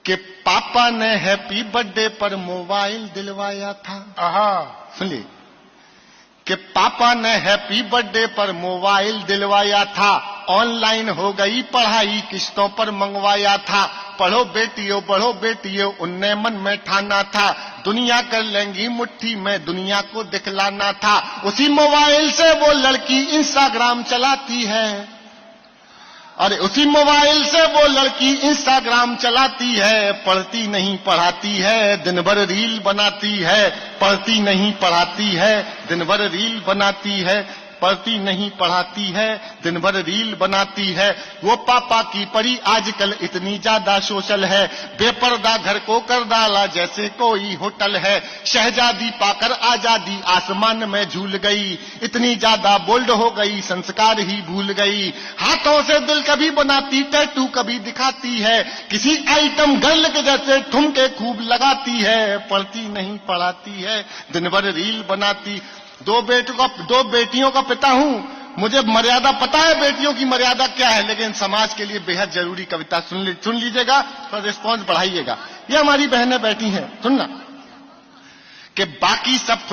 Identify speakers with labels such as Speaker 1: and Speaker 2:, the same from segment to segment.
Speaker 1: कि पापा ने हैप्पी बर्थडे पर मोबाइल दिलवाया था। सुनिए कि पापा ने हैप्पी बर्थडे पर मोबाइल दिलवाया था, ऑनलाइन हो गई पढ़ाई किस्तों पर मंगवाया था। पढ़ो बेटियों उनने मन में ठाना था, दुनिया कर लेंगी मुट्ठी में दुनिया को दिखलाना था। उसी मोबाइल से वो लड़की इंस्टाग्राम चलाती है, अरे उसी मोबाइल से वो लड़की इंस्टाग्राम चलाती है। पढ़ती नहीं पढ़ाती है, दिन भर रील बनाती है। पढ़ती नहीं पढ़ाती है, दिन भर रील बनाती है। पढ़ती नहीं पढ़ाती है, दिन भर रील बनाती है। वो पापा की परी आजकल इतनी ज्यादा सोशल है, बेपर्दा घर को कर डाला जैसे कोई होटल है। शहजादी पाकर आजादी आसमान में झूल गई, इतनी ज्यादा बोल्ड हो गई संस्कार ही भूल गई। हाथों से दिल कभी बनाती, टैटू कभी दिखाती है, किसी आइटम गर्ल के जैसे ठुमके खूब लगाती है। पढ़ती नहीं पढ़ाती है, दिन भर रील बनाती। दो बेटियों का पिता हूं, मुझे मर्यादा पता है बेटियों की मर्यादा क्या है, लेकिन समाज के लिए बेहद जरूरी कविता सुन लीजिएगा तो रिस्पॉन्स बढ़ाइएगा। ये हमारी बहनें बैठी हैं, सुनना कि बाकी सब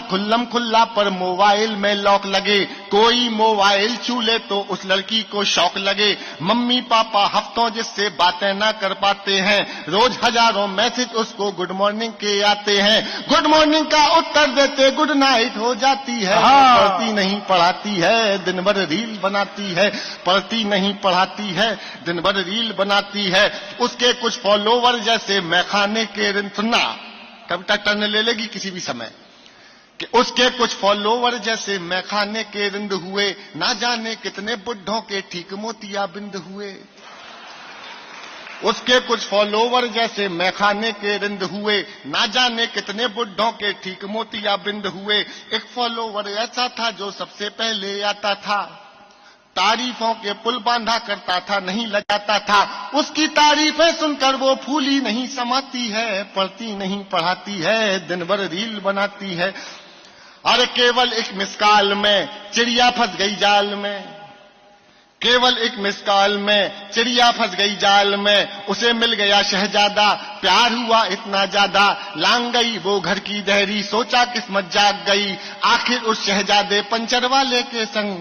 Speaker 1: खुल्लम खुल्ला पर मोबाइल में लॉक लगे। कोई मोबाइल छू ले तो उस लड़की को शौक लगे। मम्मी पापा हफ्तों जिससे बातें ना कर पाते हैं, रोज हजारों मैसेज उसको गुड मॉर्निंग के आते हैं। गुड मॉर्निंग का उत्तर देते गुड नाइट हो जाती है। पढ़ती नहीं पढ़ाती है, दिन भर रील बनाती है। पढ़ती नहीं पढ़ाती है, दिन भर रील बनाती है। उसके कुछ फॉलोवर जैसे मैखाने के रिंद, सुनना कविता टर्न ले लेगी किसी भी समय, कि उसके कुछ फॉलोवर जैसे मैखाने के रिंद हुए। ना जाने कितने बुढ़ों के ठीक मोतिया बिंद हुए। उसके कुछ फॉलोवर जैसे मैखाने के रिंद हुए, ना जाने कितने बुढ़ों के ठीक मोतिया बिंद हुए। एक फॉलोवर ऐसा था जो सबसे पहले आता था, तारीफों के पुल बांधा करता था, नहीं लगाता था। उसकी तारीफें सुनकर वो फूली नहीं समाती है। पढ़ती नहीं पढ़ाती है, दिन भर रील बनाती है। अरे केवल एक मिसकाल में चिड़िया फंस गई जाल में, केवल एक मिसकाल में चिड़िया फंस गई जाल में। उसे मिल गया शहजादा, प्यार हुआ इतना ज्यादा, लांग गई वो घर की दहरी, सोचा किस्मत जाग गई। आखिर उस शहजादे पंचर वाले के संग,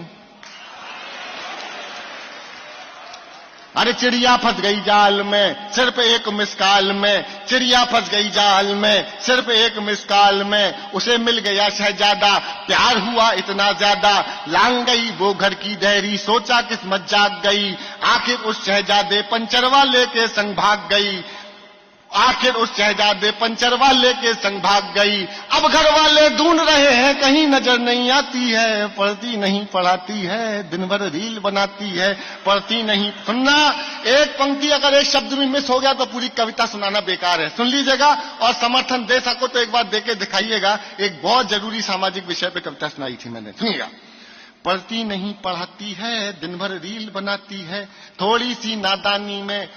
Speaker 1: अरे चिड़िया फंस गई जाल में सिर्फ एक मिसकाल में। चिड़िया फंस गई जाल में सिर्फ एक मिसकाल में। उसे मिल गया शहजादा, प्यार हुआ इतना ज्यादा, लांग गई वो घर की दहरी, सोचा किस्मत जाग गई। आखिर उस शहजादे पंचर वाले के संग भाग गई। आखिर उस शहजादे पंचर वाले के संग भाग गई। अब घर वाले ढूंढ रहे हैं, कहीं नजर नहीं आती है। पढ़ती नहीं पढ़ाती है, दिन भर रील बनाती है। पढ़ती नहीं, सुनना एक पंक्ति अगर एक शब्द में मिस हो गया तो पूरी कविता सुनाना बेकार है। सुन लीजिएगा और समर्थन दे सको तो एक बार देके दिखाइएगा। एक बहुत जरूरी सामाजिक विषय पे कविता सुनाई थी मैंने, सुनिएगा। पढ़ती नहीं पढ़ाती है, दिन भर रील बनाती है। थोड़ी सी नादानी में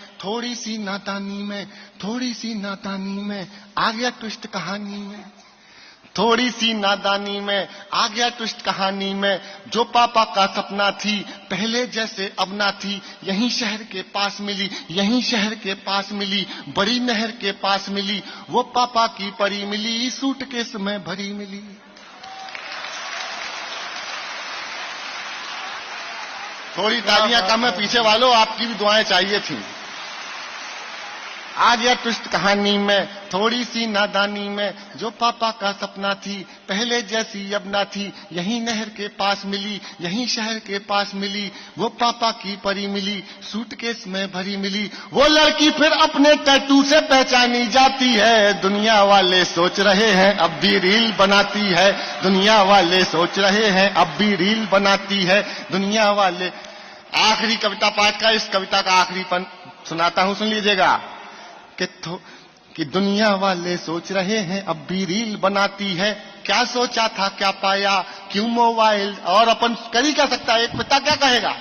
Speaker 1: आ गया ट्विस्ट कहानी में। थोड़ी सी नादानी में आ गया ट्विस्ट कहानी में। जो पापा का सपना थी पहले जैसे अब ना थी, यहीं शहर के पास मिली, बड़ी नहर के पास मिली। वो पापा की परी मिली, सूटकेस में भरी मिली। थोड़ी तालियां कम है पीछे वालों, आपकी भी दुआएं चाहिए थी। आ गया ट्विस्ट कहानी में, थोड़ी सी नादानी में। जो पापा का सपना थी पहले जैसी अब ना थी, यहीं नहर के पास मिली, यहीं शहर के पास मिली। वो पापा की परी मिली, सूटकेस में भरी मिली। वो लड़की फिर अपने टैटू से पहचानी जाती है। दुनिया वाले सोच रहे हैं अब भी रील बनाती है। दुनिया वाले सोच रहे हैं अब भी रील बनाती है। दुनिया वाले, आखिरी कविता पाठ का, इस कविता का आखिरी पन सुनाता हूं, सुन लीजिएगा। कि दुनिया वाले सोच रहे हैं अब भी रील बनाती है। क्या सोचा था क्या पाया, क्यों मोबाइल, और अपन कर ही क्या सकता है, एक पिता क्या कहेगा।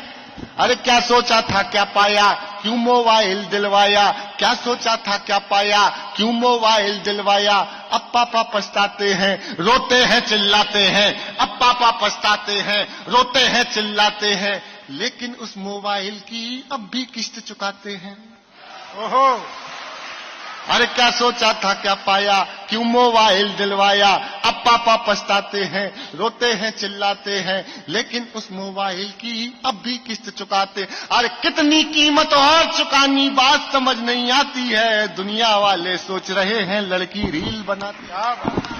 Speaker 1: अरे क्या सोचा था क्या पाया, क्यों मोबाइल दिलवाया। क्या सोचा था क्या पाया, क्यों मोबाइल दिलवाया। अब पापा पछताते हैं, रोते हैं चिल्लाते हैं। अब पापा पछताते हैं, रोते हैं चिल्लाते हैं। लेकिन उस मोबाइल की अब भी किस्त चुकाते हैं। ओहो, अरे क्या सोचा था क्या पाया, क्यों मोबाइल दिलवाया। अब पापा पछताते हैं, रोते हैं, चिल्लाते हैं, लेकिन उस मोबाइल की अब भी किस्त चुकाते। अरे कितनी कीमत और चुकानी, बात समझ नहीं आती है। दुनिया वाले सोच रहे हैं लड़की रील बनाती।